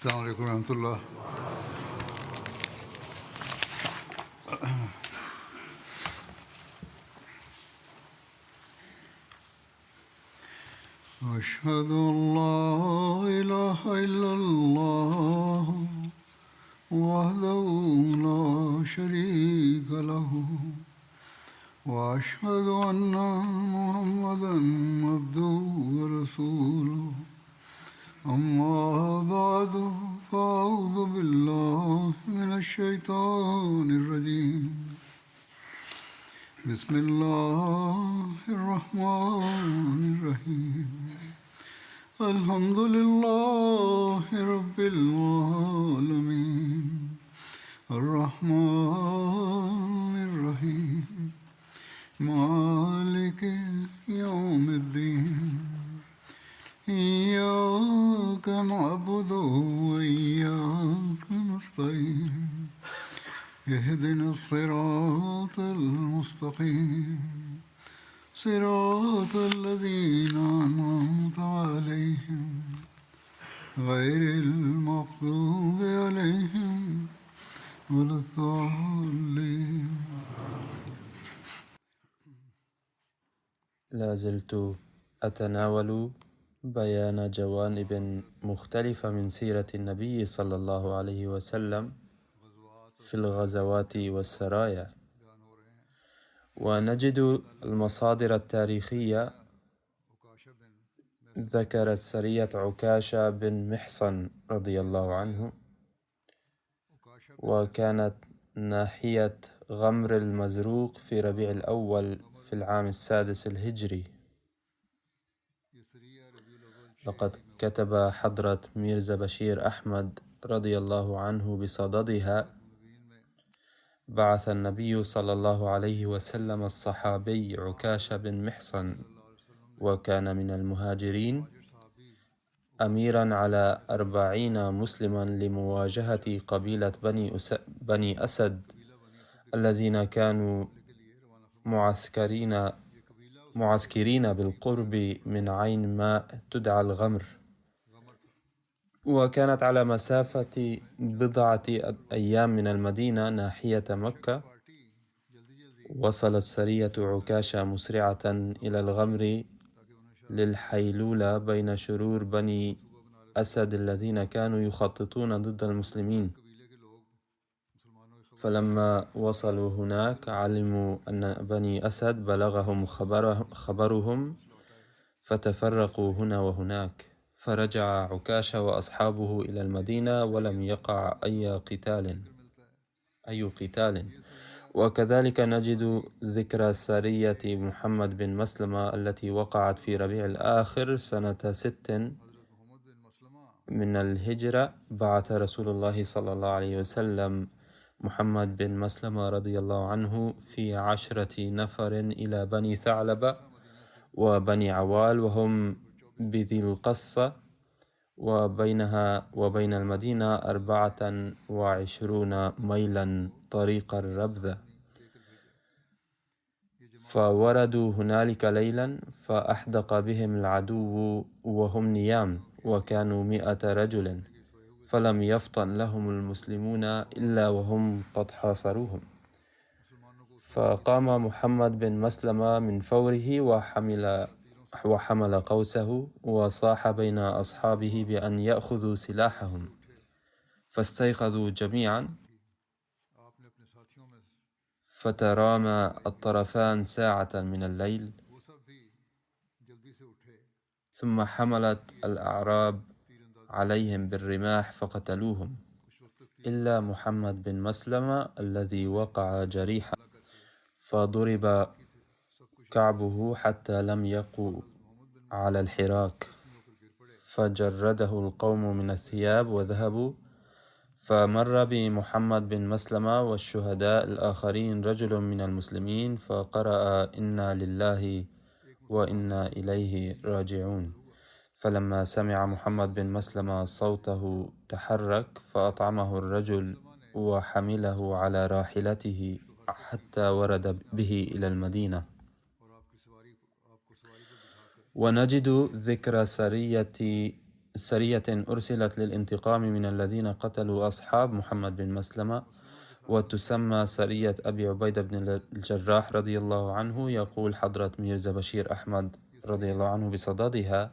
السلام عليكم ورحمة الله. أشهد أن لا إله إلا الله وحده لا شريك له وأشهد أن محمدا عبده ورسوله. أما بعد فأعوذ بالله من الشيطان الرجيم. بسم الله الرحمن الرحيم. الحمد لله رب العالمين الرحمن الرحيم مالك يوم الدين. إياك نعبد وإياك نستعين. اهدنا الصراط المستقيم صراط الذين أنعمت عليهم غير المغضوب عليهم ولا الضالين. لا زلت أتناول بيان جوانب مختلفة من سيرة النبي صلى الله عليه وسلم في الغزوات والسرايا، ونجد المصادر التاريخية ذكرت سرية عكاشة بن محصن رضي الله عنه، وكانت ناحية غمر المزروق في ربيع الأول في العام 6 الهجري. لقد كتب حضرة ميرزا بشير أحمد رضي الله عنه بصددها: بعث النبي صلى الله عليه وسلم الصحابي عكاشة بن محصن، وكان من المهاجرين، أميرا على 40 مسلما لمواجهة قبيلة بني أسد الذين كانوا معسكرين بالقرب من عين ماء تدعى الغمر، وكانت على مسافة 1 أيام من المدينة ناحية مكة. وصلت سرية عكاشة مسرعة إلى الغمر للحيلولة بين شرور بني أسد الذين كانوا يخططون ضد المسلمين. فلما وصلوا هناك علموا أن بني أسد بلغهم خبرهم، فتفرقوا هنا وهناك، فرجع عكاشة وأصحابه إلى المدينة ولم يقع أي قتال. وكذلك نجد ذكرى سرية محمد بن مسلمة التي وقعت في ربيع الآخر سنة 6 من الهجرة. بعث رسول الله صلى الله عليه وسلم محمد بن مسلمة رضي الله عنه في 10 نفر إلى بني ثعلبة وبني عوال، وهم بذي القصة، وبينها وبين المدينة 24 ميلا طريق الربذة. فوردوا هنالك ليلا، فأحدق بهم العدو وهم نيام، وكانوا 100 رجل، فلم يفطن لهم المسلمون إلا وهم قد حاصروهم. فقام محمد بن مسلمة من فوره وحمل قوسه، وصاح بين أصحابه بأن يأخذوا سلاحهم، فاستيقظوا جميعا، فترامى الطرفان ساعة من الليل، ثم حملت الأعراب عليهم بالرماح فقتلوهم، إلا محمد بن مسلمة الذي وقع جريحا، فضرب كعبه حتى لم يقو على الحراك، فجرده القوم من الثياب وذهبوا. فمر بمحمد بن مسلمة والشهداء الآخرين رجل من المسلمين، فقرأ: إنا لله وإنا إليه راجعون. فلما سمع محمد بن مسلمة صوته تحرك، فأطعمه الرجل وحمله على راحلته حتى ورد به إلى المدينة. ونجد ذكر سرية سرية أرسلت للانتقام من الذين قتلوا أصحاب محمد بن مسلمة، وتسمى سرية أبي عبيدة بن الجراح رضي الله عنه. يقول حضرة ميرزا بشير أحمد رضي الله عنه بصددها: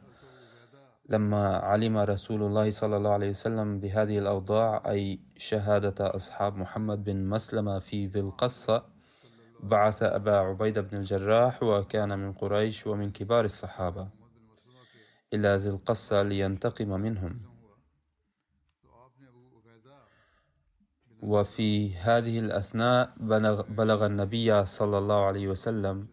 لما علم رسول الله صلى الله عليه وسلم بهذه الأوضاع، أي شهادة أصحاب محمد بن مسلمة في ذي القصة، بعث أبا عبيدة بن الجراح، وكان من قريش ومن كبار الصحابة، إلى ذي القصة لينتقم منهم. وفي هذه الأثناء بلغ النبي صلى الله عليه وسلم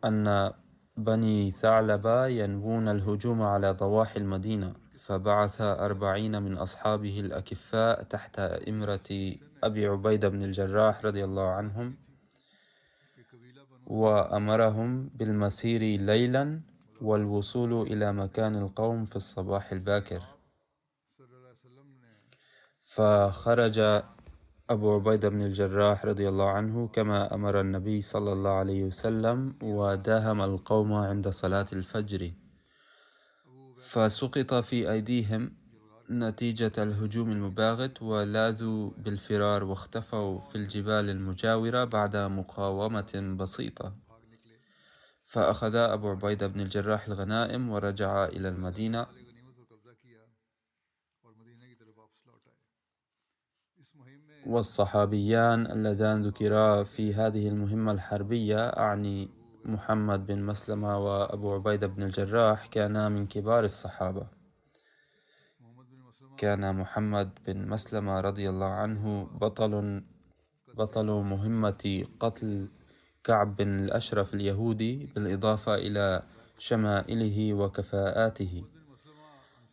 أن بني ثعلبة ينوون الهجوم على ضواحي المدينة، فبعث 40 من أصحابه الأكفاء تحت إمرة أبي عبيدة بن الجراح رضي الله عنهم، وأمرهم بالمسير ليلا والوصول إلى مكان القوم في الصباح الباكر. فخرج أبو عبيدة بن الجراح رضي الله عنه كما أمر النبي صلى الله عليه وسلم، وداهم القوم عند صلاة الفجر، فسقط في أيديهم نتيجة الهجوم المباغت، ولاذوا بالفرار واختفوا في الجبال المجاورة بعد مقاومة بسيطة. فأخذ أبو عبيدة بن الجراح الغنائم ورجع إلى المدينة. والصحابيان اللذان ذكرا في هذه المهمة الحربية، أعني محمد بن مسلمة وأبو عبيدة بن الجراح، كانا من كبار الصحابة. كان محمد بن مسلمة رضي الله عنه بطل مهمة قتل كعب بن الأشرف اليهودي، بالإضافة إلى شمائله وكفاءاته،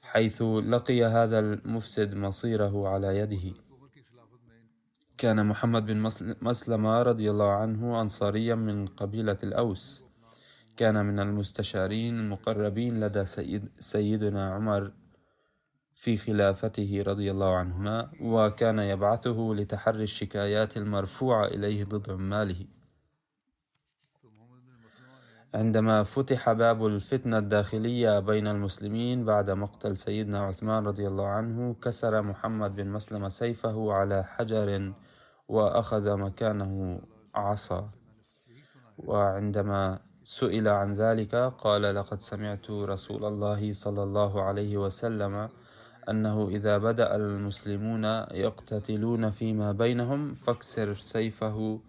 حيث لقي هذا المفسد مصيره على يده. كان محمد بن مسلمة رضي الله عنه أنصاريا من قبيلة الأوس، كان من المستشارين المقربين لدى سيدنا عمر في خلافته رضي الله عنهما، وكان يبعثه لتحري الشكايات المرفوعة إليه ضد عماله. عندما فتح باب الفتنة الداخلية بين المسلمين بعد مقتل سيدنا عثمان رضي الله عنه، كسر محمد بن مسلمة سيفه على حجر وأخذ مكانه عصا. وعندما سئل عن ذلك قال: لقد سمعت رسول الله صلى الله عليه وسلم أنه إذا بدأ المسلمون يقتتلون فيما بينهم فاكسر سيفك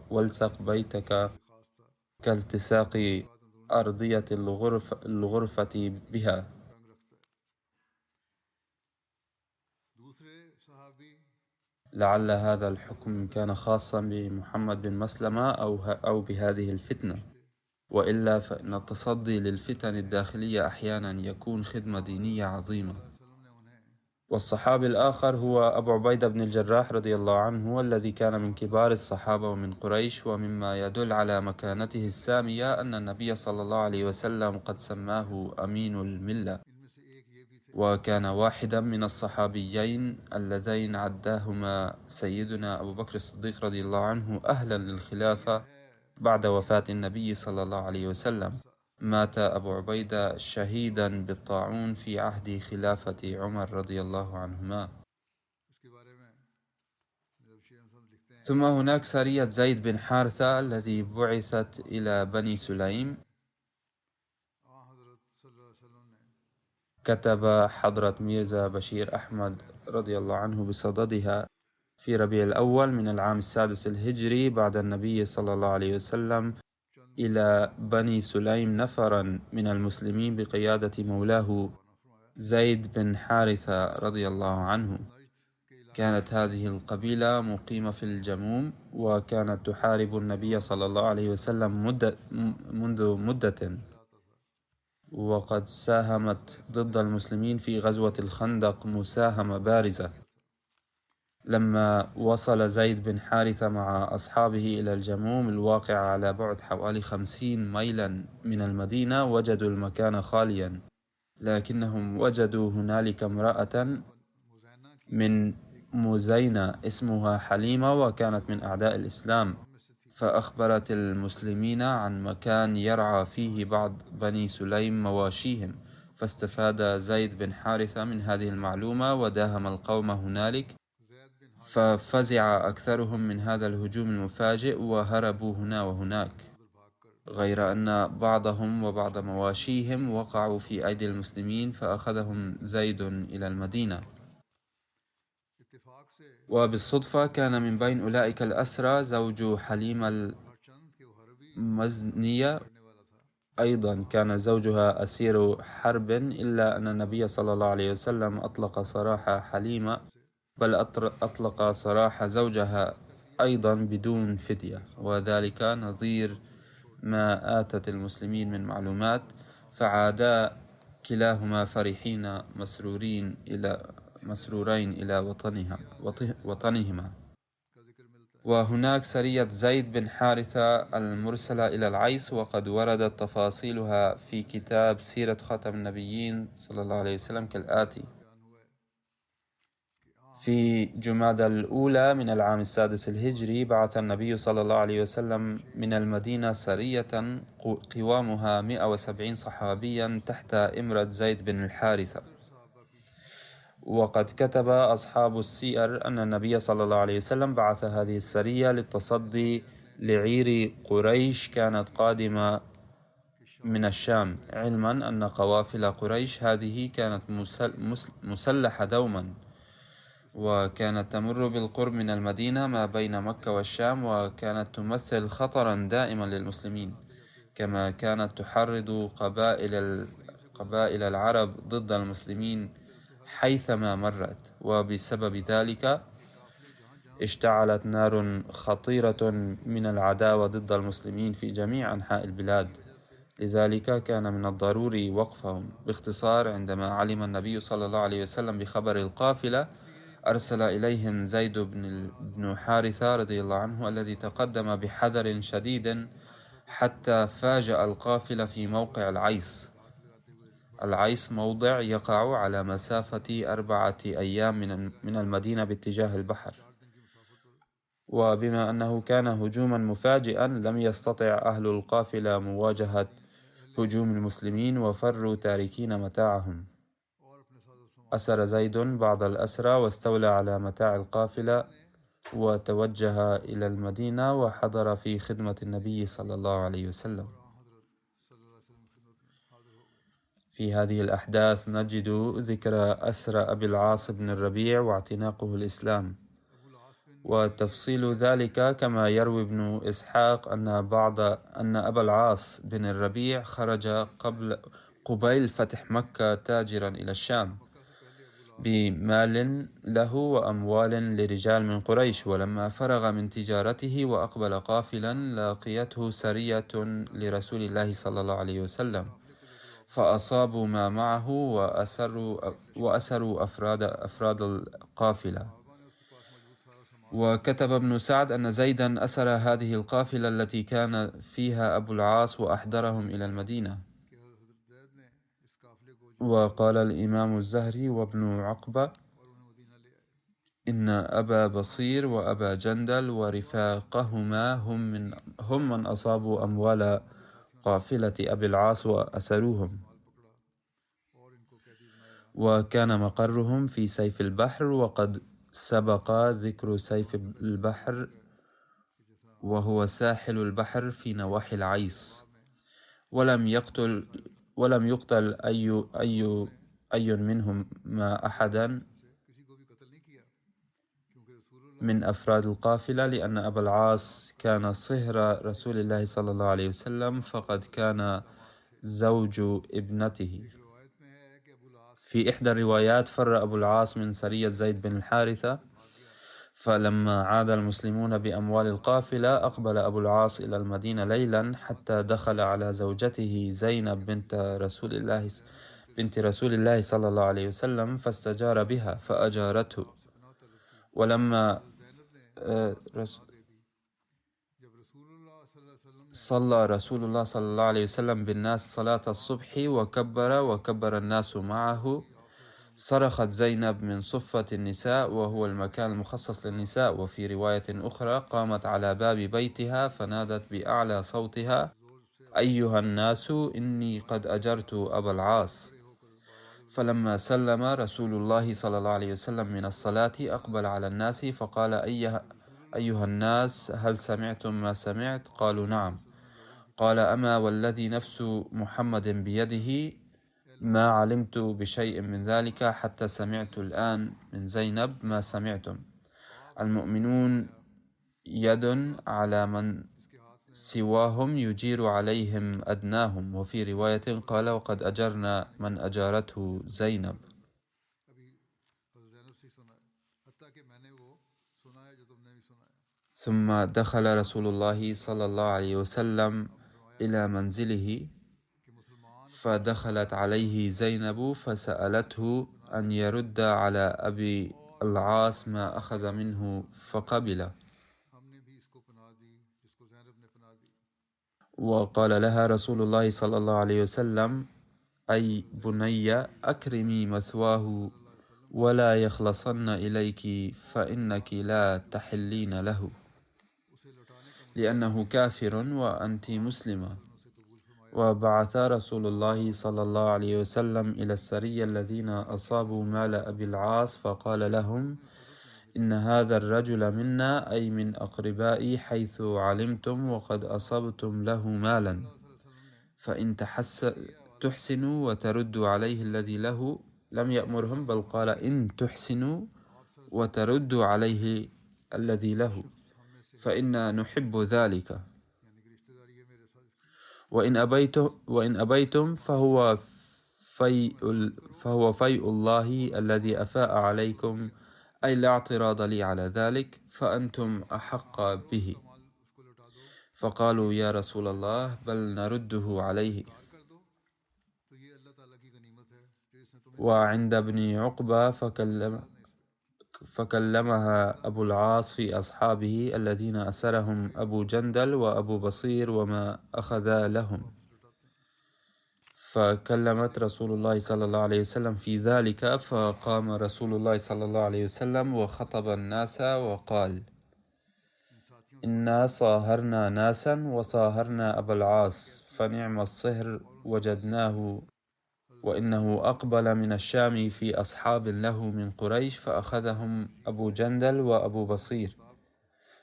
والصق بيتك كالتصاق أرضية الغرفة بها. لعل هذا الحكم كان خاصا بمحمد بن مسلمة أو بهذه الفتنة، وإلا فإن التصدي للفتن الداخلية أحيانا يكون خدمة دينية عظيمة. والصحابي الآخر هو أبو عبيدة بن الجراح رضي الله عنه، والذي كان من كبار الصحابة ومن قريش، ومما يدل على مكانته السامية أن النبي صلى الله عليه وسلم قد سماه أمين الملة، وكان واحدا من الصحابيين اللذين عداهما سيدنا أبو بكر الصديق رضي الله عنه أهلا للخلافة بعد وفاة النبي صلى الله عليه وسلم. مات أبو عبيدة شهيدا بالطاعون في عهد خلافة عمر رضي الله عنهما. ثم هناك سرية زيد بن حارثة الذي بعثت إلى بني سليم. كتب حضرة ميرزا بشير أحمد رضي الله عنه بصددها في ربيع الأول من العام 6 الهجري بعد النبي صلى الله عليه وسلم إلى بني سليم نفرا من المسلمين بقيادة مولاه زيد بن حارثة رضي الله عنه. كانت هذه القبيلة مقيمة في الجموم، وكانت تحارب النبي صلى الله عليه وسلم منذ مدة، وقد ساهمت ضد المسلمين في غزوة الخندق مساهمة بارزة. لما وصل زيد بن حارثة مع أصحابه إلى الجموم الواقع على بعد حوالي 50 ميلا من المدينة، وجدوا المكان خاليا، لكنهم وجدوا هنالك امرأة من مزينة اسمها حليمة، وكانت من أعداء الإسلام، فأخبرت المسلمين عن مكان يرعى فيه بعض بني سليم مواشيهم، فاستفاد زيد بن حارثة من هذه المعلومة وداهم القوم هنالك، ففزع أكثرهم من هذا الهجوم المفاجئ وهربوا هنا وهناك، غير أن بعضهم وبعض مواشيهم وقعوا في أيدي المسلمين، فأخذهم زيد إلى المدينة. وبالصدفة كان من بين أولئك الأسرى زوج حليمة المزنية، أيضا كان زوجها أسير حرب، إلا أن النبي صلى الله عليه وسلم أطلق سراح حليمة، بل أطلق سراح زوجها أيضا بدون فدية، وذلك نظير ما آتت المسلمين من معلومات، فعادا كلاهما فرحين مسرورين إلى وطنهما. وهناك سرية زيد بن حارثة المرسلة إلى العيس، وقد وردت تفاصيلها في كتاب سيرة خاتم النبيين صلى الله عليه وسلم كالآتي: في جمادى الأولى من العام 6 الهجري بعث النبي صلى الله عليه وسلم من المدينة سرية قوامها 170 صحابيا تحت إمرة زيد بن الحارثة. وقد كتب أصحاب السير أن النبي صلى الله عليه وسلم بعث هذه السرية للتصدي لعير قريش كانت قادمة من الشام، علما أن قوافل قريش هذه كانت مسلحة دوما، وكانت تمر بالقرب من المدينة ما بين مكة والشام، وكانت تمثل خطرا دائما للمسلمين، كما كانت تحرض قبائل العرب ضد المسلمين حيثما مرت، وبسبب ذلك اشتعلت نار خطيرة من العداوة ضد المسلمين في جميع أنحاء البلاد. لذلك كان من الضروري وقفهم. باختصار، عندما علم النبي صلى الله عليه وسلم بخبر القافلة أرسل إليهم زيد بن حارثة رضي الله عنه، الذي تقدم بحذر شديد حتى فاجأ القافلة في موقع العيس. العيس موضع يقع على مسافة 4 أيام من المدينة باتجاه البحر، وبما أنه كان هجوما مفاجئا لم يستطع أهل القافلة مواجهة هجوم المسلمين وفروا تاركين متاعهم. أسر زيد بعض الأسرى واستولى على متاع القافلة وتوجه إلى المدينة وحضر في خدمة النبي صلى الله عليه وسلم. في هذه الأحداث نجد ذكر أسر أبي العاص بن الربيع واعتناقه الإسلام، وتفصيل ذلك كما يروي ابن إسحاق أن أبا العاص بن الربيع خرج قبيل فتح مكة تاجرا إلى الشام بمال له وأموال لرجال من قريش، ولما فرغ من تجارته وأقبل قافلا لاقيته سرية لرسول الله صلى الله عليه وسلم، فأصابوا ما معه وأسروا أفراد القافلة. وكتب ابن سعد أن زيدا أسر هذه القافلة التي كان فيها أبو العاص وأحضرهم إلى المدينة. وقال الإمام الزهري وابن عقبة إن أبا بصير وأبا جندل ورفاقهما هم من أصابوا أموال قافلة أبي العاص وأسروهم، وكان مقرهم في سيف البحر، وقد سبق ذكر سيف البحر وهو ساحل البحر في نواحي العيس. ولم يقتل أي منهم ما أحدا من أفراد القافلة، لأن أبا العاص كان صهر رسول الله صلى الله عليه وسلم، فقد كان زوج ابنته. في إحدى الروايات فر أبو العاص من سرية زيد بن الحارثة، فلما عاد المسلمون بأموال القافلة أقبل أبو العاص إلى المدينة ليلا حتى دخل على زوجته زينب بنت رسول الله صلى الله عليه وسلم فاستجار بها فأجارته. ولما صلى رسول الله صلى الله عليه وسلم بالناس صلاة الصبح وكبر الناس معه، صرخت زينب من صفة النساء وهو المكان المخصص للنساء. وفي رواية أخرى قامت على باب بيتها فنادت بأعلى صوتها: أيها الناس إني قد أجرت أبا العاص. فلما سلم رسول الله صلى الله عليه وسلم من الصلاة أقبل على الناس فقال: أيها الناس هل سمعتم ما سمعت؟ قالوا: نعم. قال: أما والذي نفس محمد بيده ما علمت بشيء من ذلك حتى سمعت الآن من زينب ما سمعتم. المؤمنون يد على من سواهم يجير عليهم أدناهم. وفي رواية قال: وقد أجرنا من أجارته زينب. ثم دخل رسول الله صلى الله عليه وسلم إلى منزله فدخلت عليه زينب فسألته أن يرد على أبي العاص ما أخذ منه فقبل. وقال لها رسول الله صلى الله عليه وسلم: أي بني أكرمي مثواه ولا يخلصن إليك فإنك لا تحلين له لأنه كافر وأنت مسلمة. وبعث رسول الله صلى الله عليه وسلم إلى السرية الذين أصابوا مال أبي العاص فقال لهم: إن هذا الرجل منا أي من أقربائي حيث علمتم وقد أصبتم له مالا فإن تحسنوا وتردوا عليه الذي له. لم يأمرهم بل قال: إن تحسنوا وتردوا عليه الذي له فإنا نحب ذلك، وإن أبيتم فهو فيء الله الذي أفاء عليكم، أي لا اعتراض لي على ذلك فأنتم أحق به. فقالوا: يا رسول الله بل نرده عليه. وعند ابن عقبة فكلمها أبو العاص في أصحابه الذين أسرهم أبو جندل وأبو بصير وما أخذ لهم، فكلمت رسول الله صلى الله عليه وسلم في ذلك. فقام رسول الله صلى الله عليه وسلم وخطب الناس وقال: إنا صاهرنا ناسا وصاهرنا أبا العاص فنعم الصهر وجدناه، وإنه أقبل من الشام في أصحاب له من قريش فأخذهم أبو جندل وأبو بصير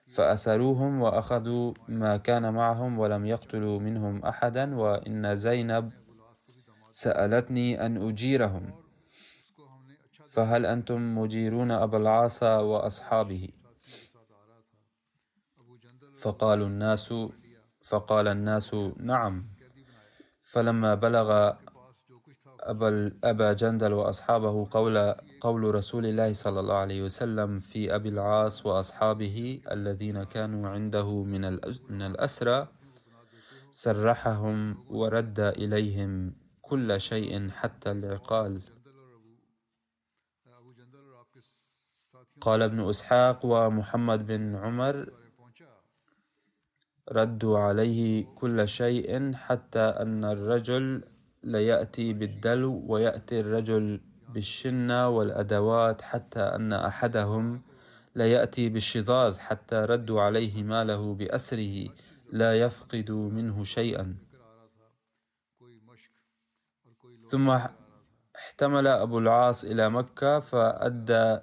فأسروهم وأخذوا ما كان معهم ولم يقتلوا منهم أحدا، وإن زينب سألتني أن أجيرهم، فهل أنتم مجيرون أبا العاص وأصحابه؟ فقال الناس: نعم. فلما بلغ أبا جندل وأصحابه قول رسول الله صلى الله عليه وسلم في أبي العاص وأصحابه الذين كانوا عنده من الأسرى سرحهم ورد إليهم كل شيء حتى العقال. قال ابن إسحاق ومحمد بن عمر: ردوا عليه كل شيء حتى أن الرجل ليأتي بالدلو ويأتي الرجل بالشنة والأدوات، حتى أن أحدهم ليأتي بالشظاظ، حتى ردوا عليه ماله بأسره لا يفقد منه شيئا. ثم احتمل أبو العاص إلى مكة فأدى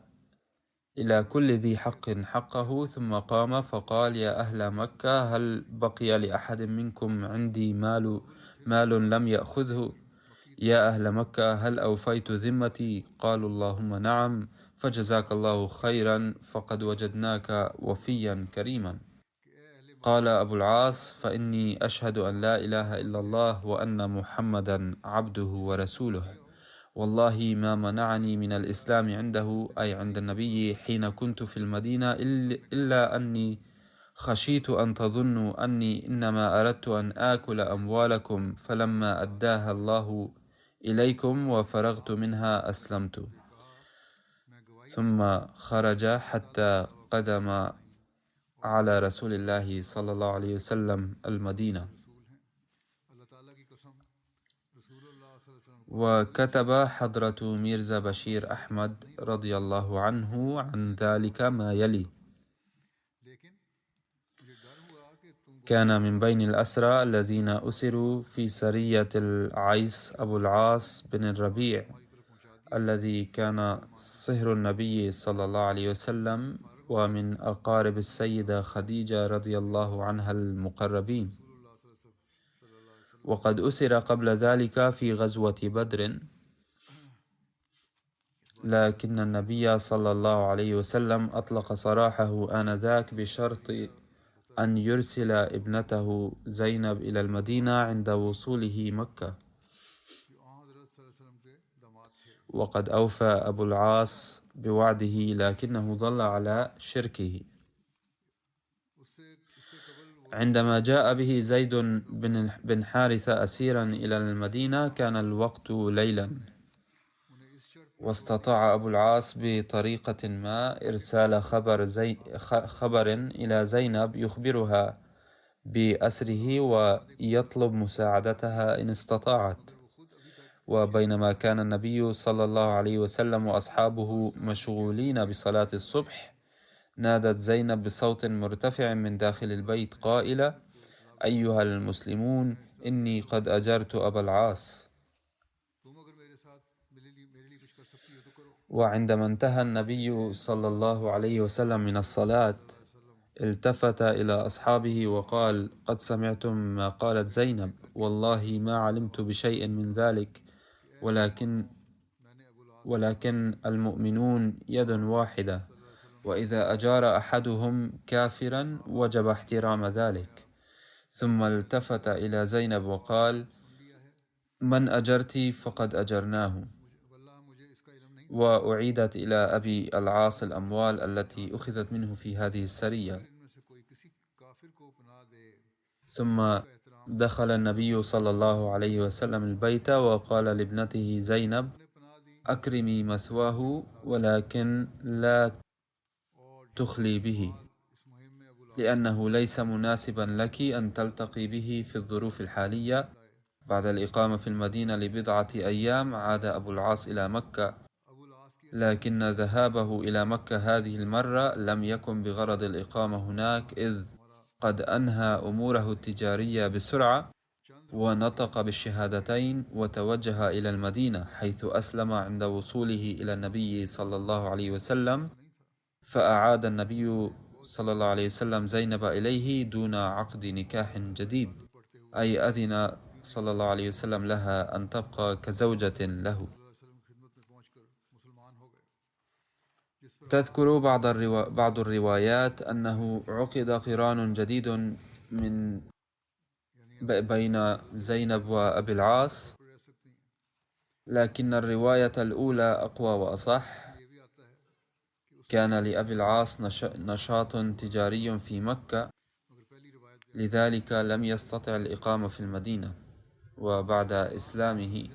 إلى كل ذي حق حقه، ثم قام فقال: يا أهل مكة هل بقي لأحد منكم عندي مال لم يأخذه؟ يا أهل مكة هل أوفيت ذمتي؟ قالوا: اللهم نعم، فجزاك الله خيرا فقد وجدناك وفيا كريما. قال أبو العاص: فإني أشهد أن لا إله إلا الله وأن محمدا عبده ورسوله، والله ما منعني من الإسلام عنده أي عند النبي حين كنت في المدينة إلا أني خشيت أن تظنوا أني إنما أردت أن آكل أموالكم، فلما أداها الله إليكم وفرغت منها أسلمت. ثم خرج حتى قدم على رسول الله صلى الله عليه وسلم المدينة. وكتب حضرة ميرزا بشير أحمد رضي الله عنه عن ذلك ما يلي: كان من بين الأسرى الذين أسروا في سرية العيس أبو العاص بن الربيع الذي كان صهر النبي صلى الله عليه وسلم ومن أقارب السيدة خديجة رضي الله عنها المقربين، وقد أسر قبل ذلك في غزوة بدر، لكن النبي صلى الله عليه وسلم أطلق سراحه آنذاك بشرط أن يرسل ابنته زينب إلى المدينة عند وصوله مكة. وقد أوفى أبو العاص بوعده لكنه ظل على شركه. عندما جاء به زيد بن حارثة أسيرا إلى المدينة كان الوقت ليلا، واستطاع أبو العاص بطريقة ما إرسال خبر إلى زينب يخبرها بأسره ويطلب مساعدتها إن استطاعت. وبينما كان النبي صلى الله عليه وسلم وأصحابه مشغولين بصلاة الصبح، نادت زينب بصوت مرتفع من داخل البيت قائلة: أيها المسلمون، إني قد أجرت أبا العاص. وعندما انتهى النبي صلى الله عليه وسلم من الصلاة التفت إلى أصحابه وقال: قد سمعتم ما قالت زينب، والله ما علمت بشيء من ذلك، ولكن المؤمنون يد واحدة، وإذا أجار أحدهم كافرا وجب احترام ذلك. ثم التفت إلى زينب وقال: من أجرت فقد أجرناه. وأعيدت إلى أبي العاص الأموال التي أخذت منه في هذه السرية. ثم دخل النبي صلى الله عليه وسلم البيت وقال لابنته زينب: أكرمي مثواه ولكن لا تخلي به، لأنه ليس مناسبا لك أن تلتقي به في الظروف الحالية. بعد الإقامة في المدينة لبضعة أيام عاد أبو العاص إلى مكة، لكن ذهابه إلى مكة هذه المرة لم يكن بغرض الإقامة هناك، إذ قد أنهى أموره التجارية بسرعة ونطق بالشهادتين وتوجه إلى المدينة، حيث أسلم عند وصوله إلى النبي صلى الله عليه وسلم. فأعاد النبي صلى الله عليه وسلم زينب إليه دون عقد نكاح جديد، أي أذن صلى الله عليه وسلم لها أن تبقى كزوجة له. تذكر بعض الروايات أنه عقد قران جديد بين زينب وأبي العاص، لكن الرواية الأولى أقوى وأصح. كان لأبي العاص نشاط تجاري في مكة، لذلك لم يستطع الإقامة في المدينة، وبعد إسلامه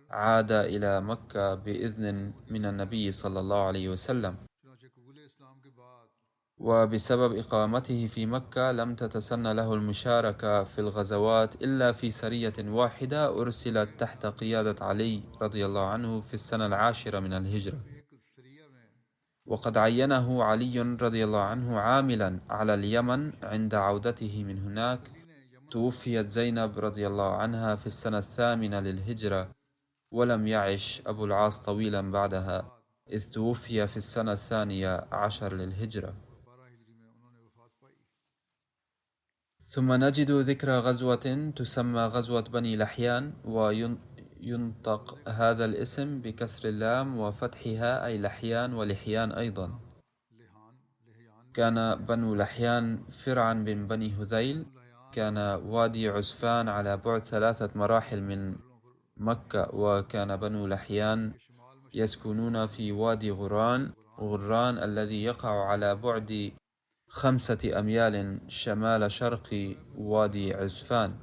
عاد إلى مكة بإذن من النبي صلى الله عليه وسلم. وبسبب إقامته في مكة لم تتسنى له المشاركة في الغزوات إلا في سرية واحدة أرسلت تحت قيادة علي رضي الله عنه في السنة 10 من الهجرة، وقد عينه علي رضي الله عنه عاملا على اليمن. عند عودته من هناك توفيت زينب رضي الله عنها في السنة 8 للهجرة، ولم يعش أبو العاص طويلا بعدها، إذ توفي في السنة 12 للهجرة. ثم نجد ذكر غزوة تسمى غزوة بني لحيان، وينطق هذا الاسم بكسر اللام وفتحها، أي لحيان ولحيان أيضا. كان بنو لحيان فرعا من بني هذيل. كان وادي عسفان على بعد 3 مراحل من مكة، وكان بنو لحيان يسكنون في وادي غران الذي يقع على بعد 5 أميال شمال شرق وادي عسفان.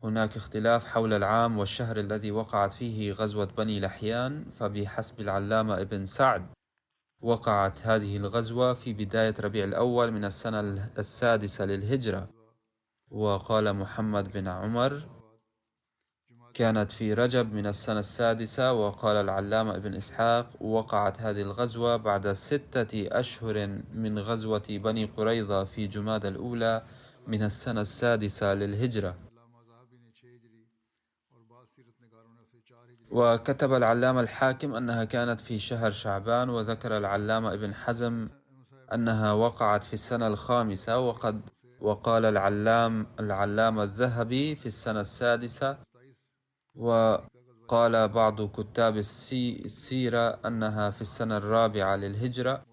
هناك اختلاف حول العام والشهر الذي وقعت فيه غزوة بني لحيان، فبحسب العلامة ابن سعد وقعت هذه الغزوة في بداية ربيع الأول من السنة 6 للهجرة. وقال محمد بن عمر كانت في رجب من السنة السادسة. وقال العلامة ابن إسحاق: وقعت هذه الغزوة بعد 6 أشهر من غزوة بني قريظة في جمادى الأولى من السنة السادسة للهجرة. وكتب العلامة الحاكم أنها كانت في شهر شعبان. وذكر العلامة ابن حزم أنها وقعت في السنة الخامسة. وقال العلامة الذهبي في السنة السادسة. وقال بعض كتاب السيرة أنها في السنة الرابعة للهجرة.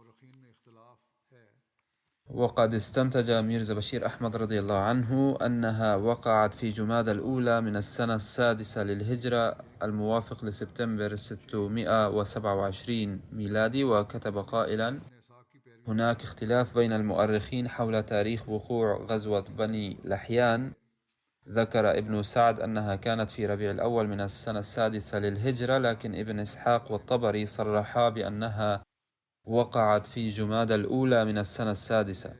وقد استنتج ميرزا بشير أحمد رضي الله عنه أنها وقعت في جمادى الأولى من السنة السادسة للهجرة الموافق لسبتمبر 627 ميلادي. وكتب قائلا: هناك اختلاف بين المؤرخين حول تاريخ وقوع غزوة بني لحيان. ذكر ابن سعد أنها كانت في ربيع الأول من السنة السادسة للهجرة، لكن ابن إسحاق والطبري صرحا بأنها وقعت في جمادى الأولى من السنة السادسة.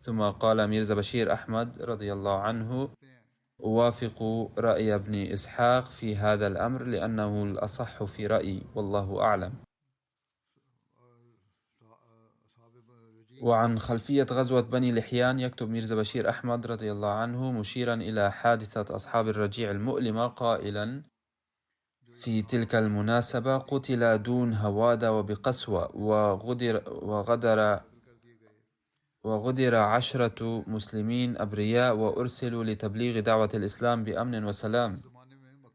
ثم قال ميرزا بشير أحمد رضي الله عنه: أوافق رأي ابن إسحاق في هذا الأمر لأنه الأصح في رأيي، والله أعلم. وعن خلفية غزوة بني لحيان يكتب ميرزا بشير أحمد رضي الله عنه مشيرا إلى حادثة أصحاب الرجيع المؤلمة قائلا: في تلك المناسبة قتل دون هوادة وبقسوة وغدر 10 مسلمين أبرياء وأرسلوا لتبليغ دعوة الإسلام بأمن وسلام.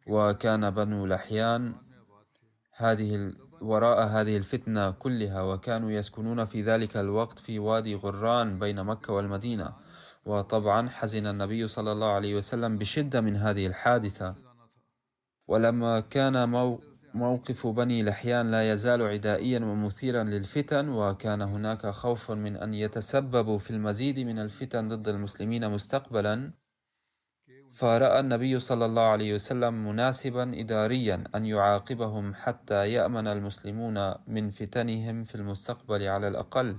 وكان بنو لحيان وراء هذه الفتنة كلها، وكانوا يسكنون في ذلك الوقت في وادي غران بين مكة والمدينة. وطبعا حزن النبي صلى الله عليه وسلم بشدة من هذه الحادثة. ولما كان موقف بني لحيان لا يزال عدائيا ومثيرا للفتن، وكان هناك خوف من أن يتسببوا في المزيد من الفتن ضد المسلمين مستقبلا، فرأى النبي صلى الله عليه وسلم مناسبا إداريا أن يعاقبهم حتى يأمن المسلمون من فتنهم في المستقبل على الأقل.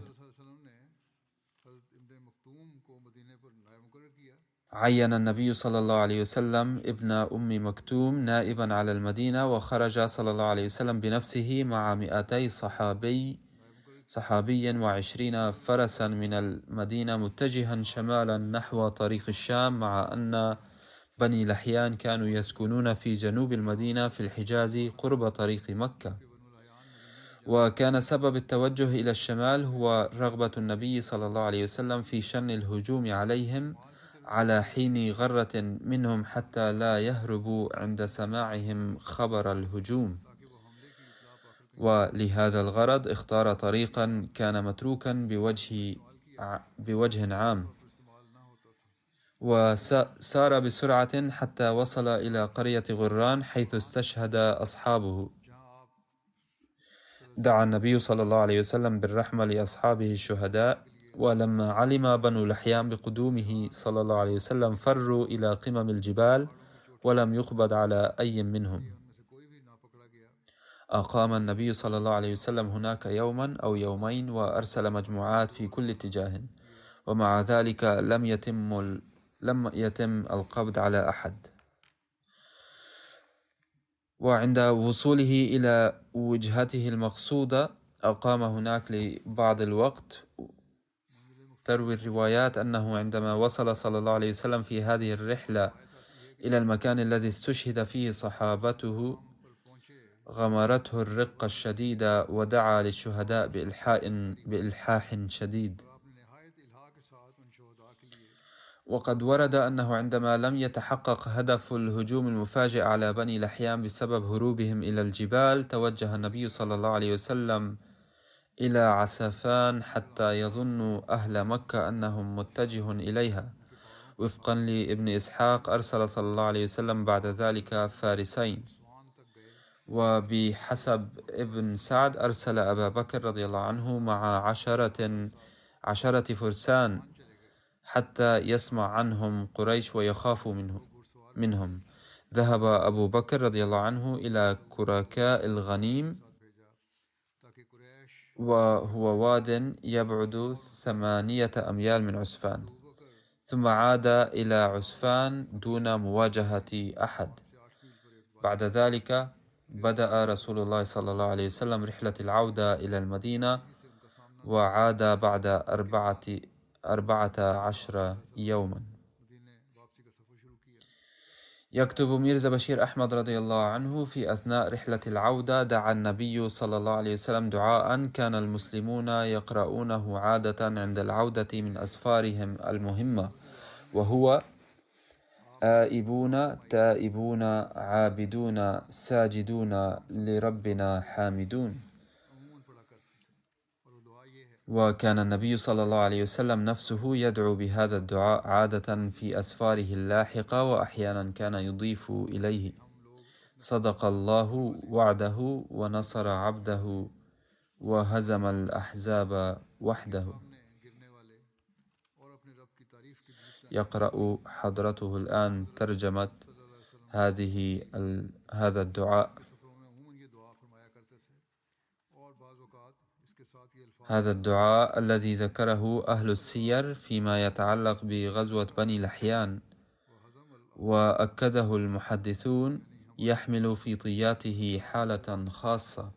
عين النبي صلى الله عليه وسلم ابن أم مكتوم نائبا على المدينة، وخرج صلى الله عليه وسلم بنفسه مع 200 صحابي و20 فرسا من المدينة متجها شمالا نحو طريق الشام، مع أن بني لحيان كانوا يسكنون في جنوب المدينة في الحجاز قرب طريق مكة. وكان سبب التوجه إلى الشمال هو رغبة النبي صلى الله عليه وسلم في شن الهجوم عليهم على حين غرة منهم حتى لا يهربوا عند سماعهم خبر الهجوم. ولهذا الغرض اختار طريقا كان متروكا بوجه عام، وسار بسرعة حتى وصل إلى قرية غران حيث استشهد أصحابه. دعا النبي صلى الله عليه وسلم بالرحمة لأصحابه الشهداء. ولما علم بنو لحيان بقدومه صلى الله عليه وسلم فروا إلى قمم الجبال ولم يقبض على أي منهم. أقام النبي صلى الله عليه وسلم هناك يوما أو يومين، وأرسل مجموعات في كل اتجاه، ومع ذلك لم يتم القبض على أحد. وعند وصوله إلى وجهته المقصودة أقام هناك لبعض الوقت. تروي الروايات أنه عندما وصل صلى الله عليه وسلم في هذه الرحلة إلى المكان الذي استشهد فيه صحابته غمرته الرقة الشديدة، ودعا للشهداء بإلحاح شديد. وقد ورد أنه عندما لم يتحقق هدف الهجوم المفاجئ على بني لحيان بسبب هروبهم إلى الجبال، توجه النبي صلى الله عليه وسلم إلى عسفان حتى يظن أهل مكة أنهم متجه إليها. وفقا لابن إسحاق أرسل صلى الله عليه وسلم بعد ذلك فارسين. وبحسب ابن سعد أرسل أبا بكر رضي الله عنه مع عشرة فرسان حتى يسمع عنهم قريش ويخافوا منهم. ذهب أبو بكر رضي الله عنه إلى كراكاء الغنيم، وهو واد يبعد 8 أميال من عسفان، ثم عاد إلى عسفان دون مواجهة أحد. بعد ذلك بدأ رسول الله صلى الله عليه وسلم رحلة العودة إلى المدينة، وعاد بعد 14 يوما. يكتب ميرزا بشير أحمد رضي الله عنه: في أثناء رحلة العودة دعا النبي صلى الله عليه وسلم دعاء كان المسلمون يقرؤونه عادة عند العودة من أسفارهم المهمة، وهو: آئبون تائبون عابدون ساجدون لربنا حامدون. وكان النبي صلى الله عليه وسلم نفسه يدعو بهذا الدعاء عادة في أسفاره اللاحقة، وأحيانا كان يضيف إليه: صدق الله وعده ونصر عبده وهزم الأحزاب وحده. يقرأ حضرته الآن ترجمة هذا الدعاء. هذا الدعاء الذي ذكره أهل السير فيما يتعلق بغزوة بني لحيان وأكده المحدثون يحمل في طياته حالة خاصة،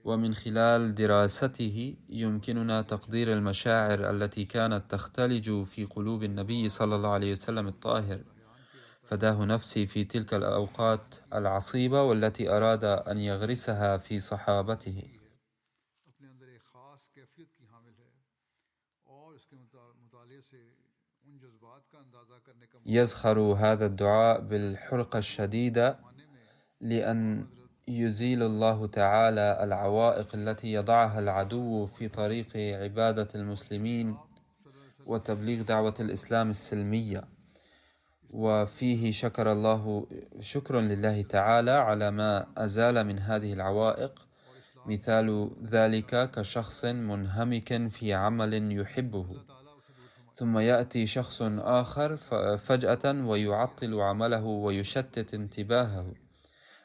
ومن خلال دراسته يمكننا تقدير المشاعر التي كانت تختلج في قلوب النبي صلى الله عليه وسلم الطاهر، فداه نفسي في تلك الأوقات العصيبة والتي أراد أن يغرسها في صحابته. يزخر هذا الدعاء بالحرقة الشديدة لأن يزيل الله تعالى العوائق التي يضعها العدو في طريق عبادة المسلمين وتبليغ دعوة الإسلام السلمية. وفيه شكر لله تعالى على ما أزال من هذه العوائق، مثال ذلك كشخص منهمك في عمل يحبه، ثم يأتي شخص آخر فجأة ويعطل عمله ويشتت انتباهه،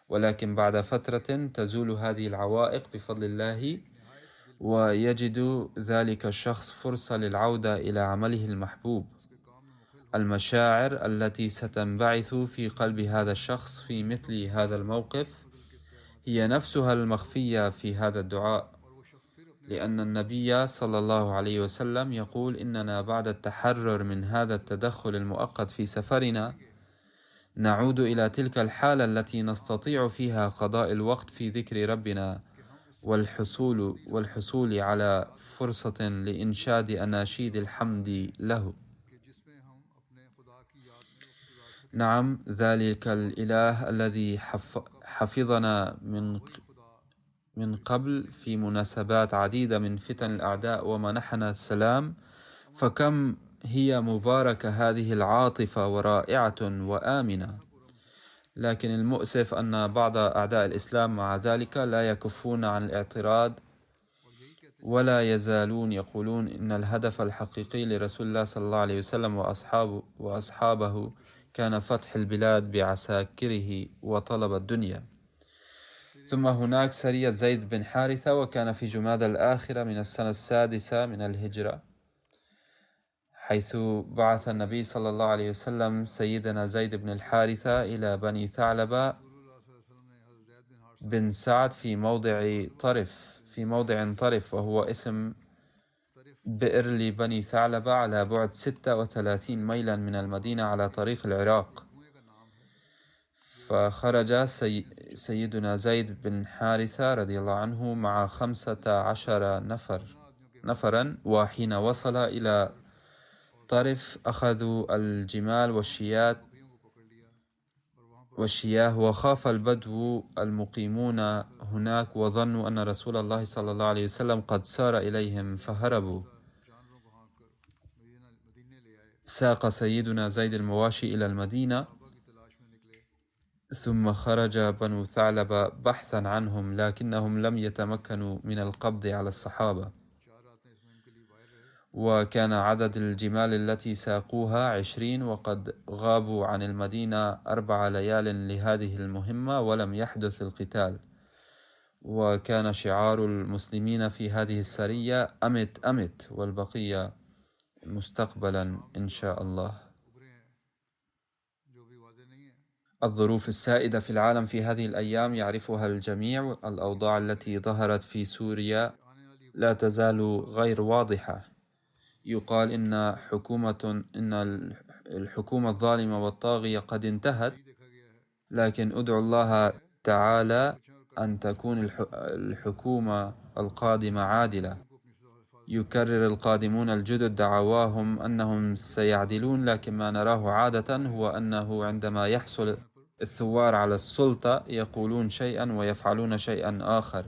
ولكن بعد فترة تزول هذه العوائق بفضل الله، ويجد ذلك الشخص فرصة للعودة إلى عمله المحبوب. المشاعر التي ستنبعث في قلب هذا الشخص في مثل هذا الموقف هي نفسها المخفية في هذا الدعاء، لأن النبي صلى الله عليه وسلم يقول: إننا بعد التحرر من هذا التدخل المؤقت في سفرنا نعود إلى تلك الحالة التي نستطيع فيها قضاء الوقت في ذكر ربنا والحصول على فرصة لإنشاد أناشيد الحمد له. نعم، ذلك الإله الذي حفظنا من قبل في مناسبات عديدة من فتن الأعداء ومنحنا السلام، فكم هي مباركة هذه العاطفة ورائعة وآمنة. لكن المؤسف أن بعض أعداء الإسلام مع ذلك لا يكفون عن الاعتراض ولا يزالون يقولون إن الهدف الحقيقي لرسول الله صلى الله عليه وسلم وأصحابه كان فتح البلاد بعساكره وطلب الدنيا. ثم هناك سرية زيد بن حارثة، وكان في جمادى الآخرة من السنة 6 من الهجرة، حيث بعث النبي صلى الله عليه وسلم سيدنا زيد بن الحارثة إلى بني ثعلبة بن سعد في موضع طرف، وهو اسم بئر لبني ثعلبة على بعد 36 ميلا من المدينة على طريق العراق. فخرج سيدنا زيد بن حارثة رضي الله عنه مع 15 نفرا، وحين وصل إلى طرف أخذوا الجمال والشياه، وخاف البدو المقيمون هناك وظنوا أن رسول الله صلى الله عليه وسلم قد سار إليهم فهربوا. ساق سيدنا زيد المواشي إلى المدينة، ثم خرج بنو ثعلبة بحثا عنهم، لكنهم لم يتمكنوا من القبض على الصحابة، وكان عدد الجمال التي ساقوها 20، وقد غابوا عن المدينة 4 ليال لهذه المهمة ولم يحدث القتال. وكان شعار المسلمين في هذه السرية أمت أمت، والبقية مستقبلا إن شاء الله. الظروف السائدة في العالم في هذه الأيام يعرفها الجميع. الأوضاع التي ظهرت في سوريا لا تزال غير واضحة. يقال إن الحكومة الظالمة والطاغية قد انتهت، لكن أدعو الله تعالى أن تكون الحكومة القادمة عادلة. يكرر القادمون الجدد دعواهم أنهم سيعدلون، لكن ما نراه عادة هو أنه عندما يحصل الثوار على السلطة يقولون شيئا ويفعلون شيئا آخر.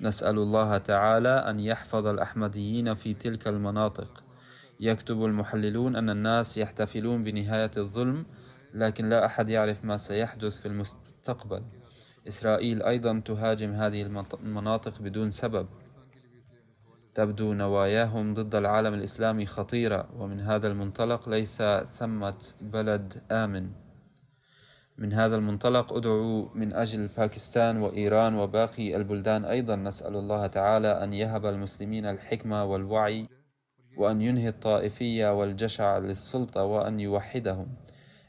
نسأل الله تعالى أن يحفظ الأحمديين في تلك المناطق. يكتب المحللون أن الناس يحتفلون بنهاية الظلم، لكن لا أحد يعرف ما سيحدث في المستقبل. إسرائيل أيضا تهاجم هذه المناطق بدون سبب. تبدو نواياهم ضد العالم الإسلامي خطيرة، ومن هذا المنطلق ليس ثمة بلد آمن. من هذا المنطلق أدعو من أجل باكستان وإيران وباقي البلدان أيضا. نسأل الله تعالى أن يهب المسلمين الحكمة والوعي، وأن ينهي الطائفية والجشع للسلطة، وأن يوحدهم.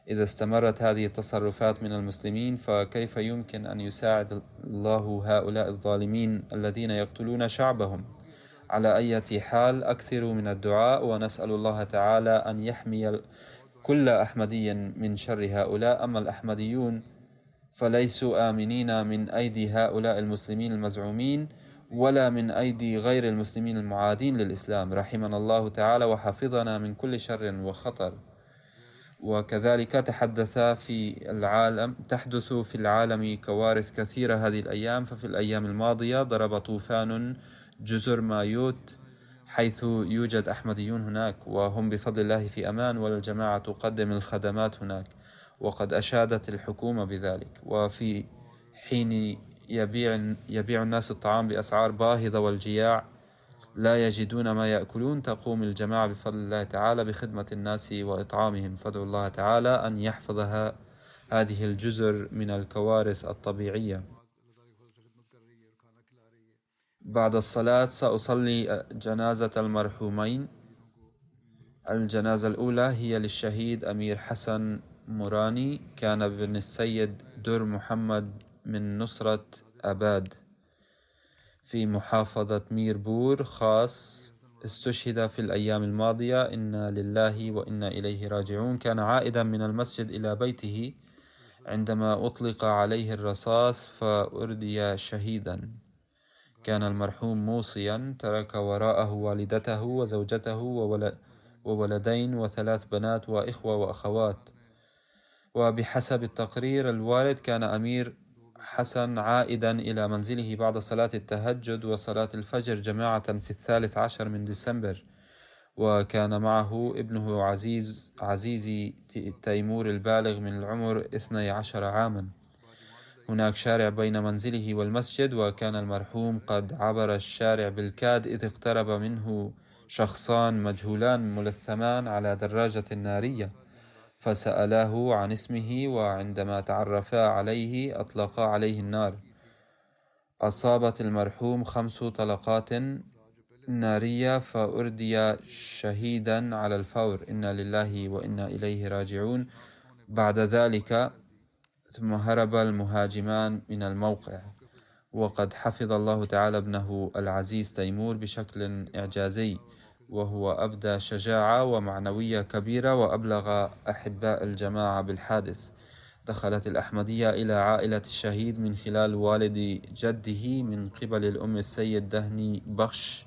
إذا استمرت هذه التصرفات من المسلمين فكيف يمكن أن يساعد الله هؤلاء الظالمين الذين يقتلون شعبهم؟ على أي حال أكثروا من الدعاء، ونسأل الله تعالى أن يحمي كل أحمدي من شر هؤلاء. أما الأحمديون فليسوا آمنين من أيدي هؤلاء المسلمين المزعومين، ولا من أيدي غير المسلمين المعادين للإسلام. رحمنا الله تعالى وحفظنا من كل شر وخطر. وكذلك تحدث في العالم كوارث كثيرة هذه الأيام. ففي الأيام الماضية ضرب طوفان جزر مايوت، حيث يوجد أحمديون هناك، وهم بفضل الله في أمان، والجماعة تقدم الخدمات هناك، وقد أشادت الحكومة بذلك. وفي حين يبيع الناس الطعام بأسعار باهظة والجياع لا يجدون ما يأكلون، تقوم الجماعة بفضل الله تعالى بخدمة الناس وإطعامهم. فادعوا الله تعالى أن يحفظها هذه الجزر من الكوارث الطبيعية. بعد الصلاة سأصلي جنازة المرحومين. الجنازة الأولى هي للشهيد أمير حسن موراني، كان ابن السيد در محمد من نصرة أباد في محافظة ميربور خاص. استشهد في الأيام الماضية. إنا لله وإنا إليه راجعون. كان عائدا من المسجد إلى بيته عندما أطلق عليه الرصاص فأردي شهيدا. كان المرحوم موصيا، ترك وراءه والدته وزوجته وولدين وثلاث بنات وإخوة وأخوات. وبحسب التقرير الوارد كان أمير حسن عائدا إلى منزله بعد صلاة التهجد وصلاة الفجر جماعة في 13 من ديسمبر، وكان معه ابنه عزيزي تيمور البالغ من العمر 12 عاما. هناك شارع بين منزله والمسجد، وكان المرحوم قد عبر الشارع بالكاد إذ اقترب منه شخصان مجهولان ملثمان على دراجة نارية، فسألاه عن اسمه، وعندما تعرفا عليه أطلقا عليه النار. أصابت المرحوم 5 طلقات نارية فأردي شهيدا على الفور. إنا لله وإنا إليه راجعون. بعد ذلك ثم هرب المهاجمان من الموقع، وقد حفظ الله تعالى ابنه العزيز تيمور بشكل إعجازي، وهو أبدى شجاعة ومعنوية كبيرة وأبلغ أحباء الجماعة بالحادث. دخلت الأحمدية إلى عائلة الشهيد من خلال والد جده من قبل الأم السيد دهني بخش،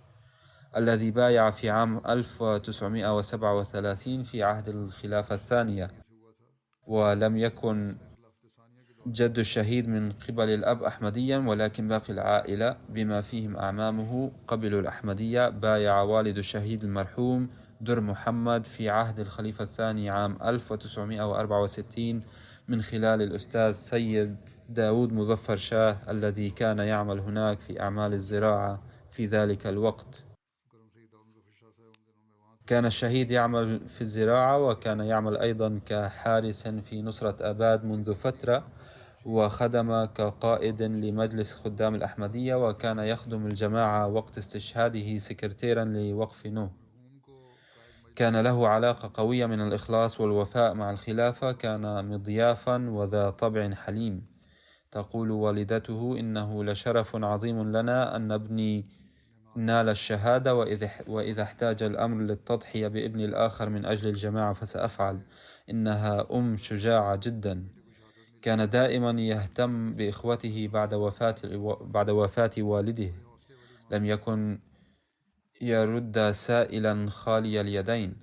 الذي بايع في عام 1937 في عهد الخلافة الثانية. ولم يكن جد الشهيد من قبل الأب أحمديا، ولكن باقي العائلة بما فيهم أعمامه قبلوا الأحمدية. بايع والد الشهيد المرحوم در محمد في عهد الخليفة الثاني عام 1964 من خلال الأستاذ سيد داود مظفر شاه، الذي كان يعمل هناك في أعمال الزراعة في ذلك الوقت. كان الشهيد يعمل في الزراعة، وكان يعمل أيضا كحارس في نصرة أباد منذ فترة، وخدم كقائد لمجلس خدام الأحمدية، وكان يخدم الجماعة وقت استشهاده سكرتيرا لوقف نو. كان له علاقة قوية من الإخلاص والوفاء مع الخلافة، كان مضيافا وذا طبع حليم. تقول والدته: إنه لشرف عظيم لنا أن نبني نال الشهادة، وإذا احتاج الأمر للتضحية بابن الآخر من أجل الجماعة فسأفعل. إنها شجاعة جدا. كان دائما يهتم بإخوته بعد وفاة والده. لم يكن يرد سائلا خالي اليدين.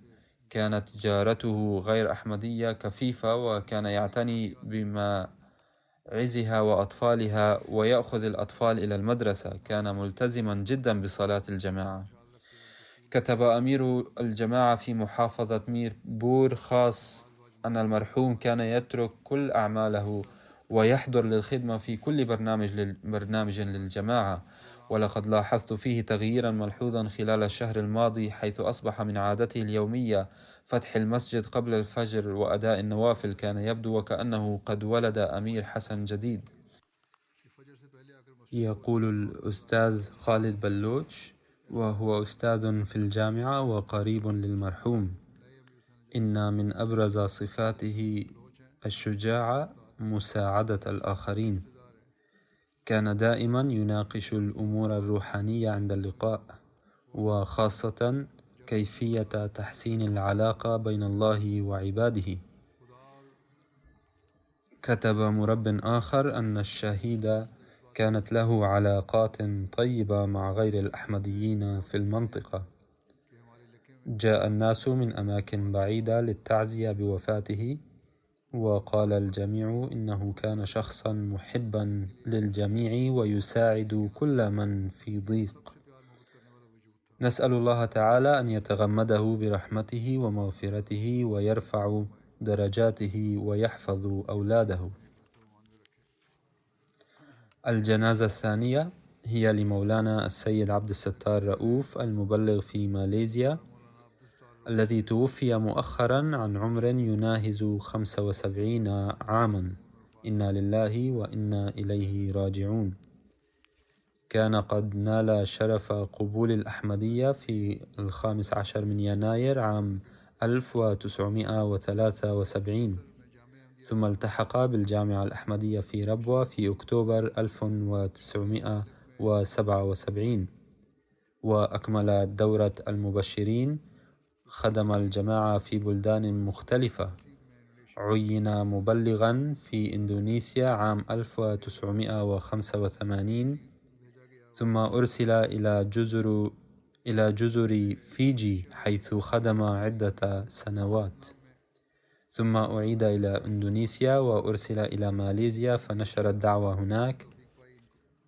كانت جارته غير أحمدية كفيفة، وكان يعتني بمعزها وأطفالها ويأخذ الأطفال إلى المدرسة. كان ملتزما جدا بصلاة الجماعة. كتب أمير الجماعة في محافظة مير بور خاص أن المرحوم كان يترك كل أعماله ويحضر للخدمة في كل برنامج للجماعة. ولقد لاحظت فيه تغييرا ملحوظا خلال الشهر الماضي، حيث أصبح من عادته اليومية فتح المسجد قبل الفجر وأداء النوافل. كان يبدو وكأنه قد ولد أمير حسن جديد. يقول الأستاذ خالد بلوش، وهو أستاذ في الجامعة وقريب للمرحوم: إن من أبرز صفاته الشجاعة مساعدة الآخرين. كان دائما يناقش الأمور الروحانية عند اللقاء، وخاصة كيفية تحسين العلاقة بين الله وعباده. كتب مرب آخر أن الشهيد كانت له علاقات طيبة مع غير الأحمديين في المنطقة. جاء الناس من أماكن بعيدة للتعزية بوفاته، وقال الجميع إنه كان شخصا محبا للجميع ويساعد كل من في ضيق. نسأل الله تعالى أن يتغمده برحمته ومغفرته ويرفع درجاته ويحفظ أولاده. الجنازة الثانية هي لمولانا السيد عبد الستار رؤوف المبلغ في ماليزيا، الذي توفي مؤخرا عن عمر يناهز 75 عاما. إنا لله وإنا إليه راجعون. كان قد نال شرف قبول الأحمدية في 15 من يناير عام 1973، ثم التحق بالجامعة الأحمدية في ربوة في أكتوبر 1977، وأكمل دورة المبشرين. خدم الجماعة في بلدان مختلفة. عين مبلغا في إندونيسيا عام 1985، ثم أرسل إلى جزر فيجي حيث خدم عدة سنوات، ثم أعيد إلى إندونيسيا وأرسل إلى ماليزيا فنشر الدعوة هناك،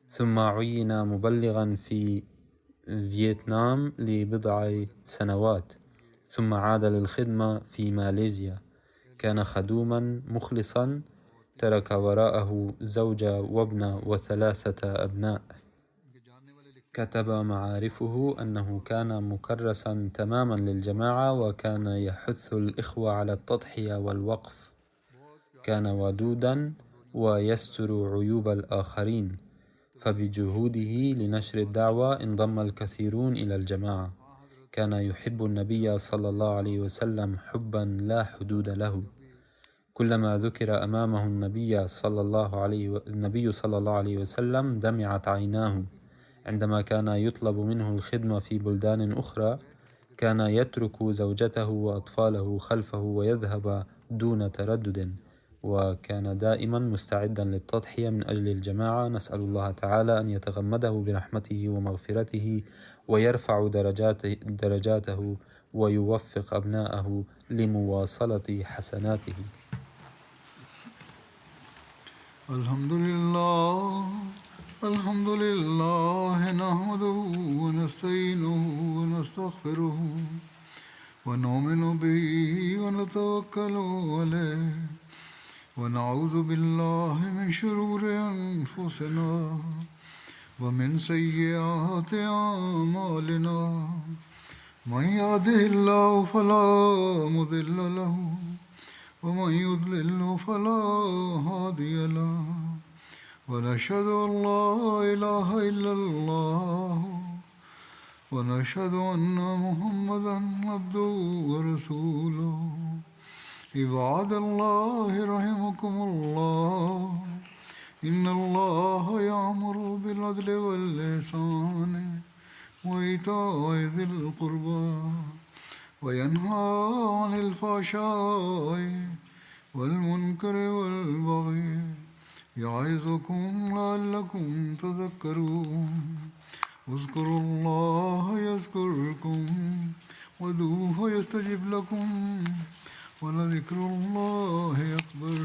ثم عين مبلغا في فيتنام لبضع سنوات، ثم عاد للخدمة في ماليزيا. كان خدوما مخلصا، ترك وراءه زوجة وابنة و3 أبناء. كتب معارفه أنه كان مكرسا تماما للجماعة، وكان يحث الإخوة على التضحية والوقف. كان ودودا ويستر عيوب الآخرين، فبجهوده لنشر الدعوة انضم الكثيرون إلى الجماعة. كان يحب النبي صلى الله عليه وسلم حبا لا حدود له. كلما ذكر أمامه النبي صلى الله عليه وسلم دمعت عيناه. عندما كان يطلب منه الخدمة في بلدان أخرى كان يترك زوجته وأطفاله خلفه ويذهب دون تردد، وكان دائما مستعدا للتضحية من أجل الجماعة. نسأل الله تعالى أن يتغمده برحمته ومغفرته ويرفع درجاته ويوفق أبناءه لمواصلة حسناته. الحمد لله نحمده ونستعينه ونستغفره ونؤمن به ونتوكل عليه ونعوذ بالله من شرور أنفسنا ومن سيئات أعمالنا. من يهده الله فلا مضل له ومن يضلل فلا هادي له، ونشهد أن لا إله إلا الله ونشهد أن محمدا عبده ورسوله عباد الله رحمكم الله إن الله يأمر بالعدل والإحسان وإيتاء ذي القربى وينهى عن الفحشاء والمنكر والبغي يعظكم لعلكم تذكرون اذكروا الله يذكركم وادعوه يستجب لكم ولذكر الله أكبر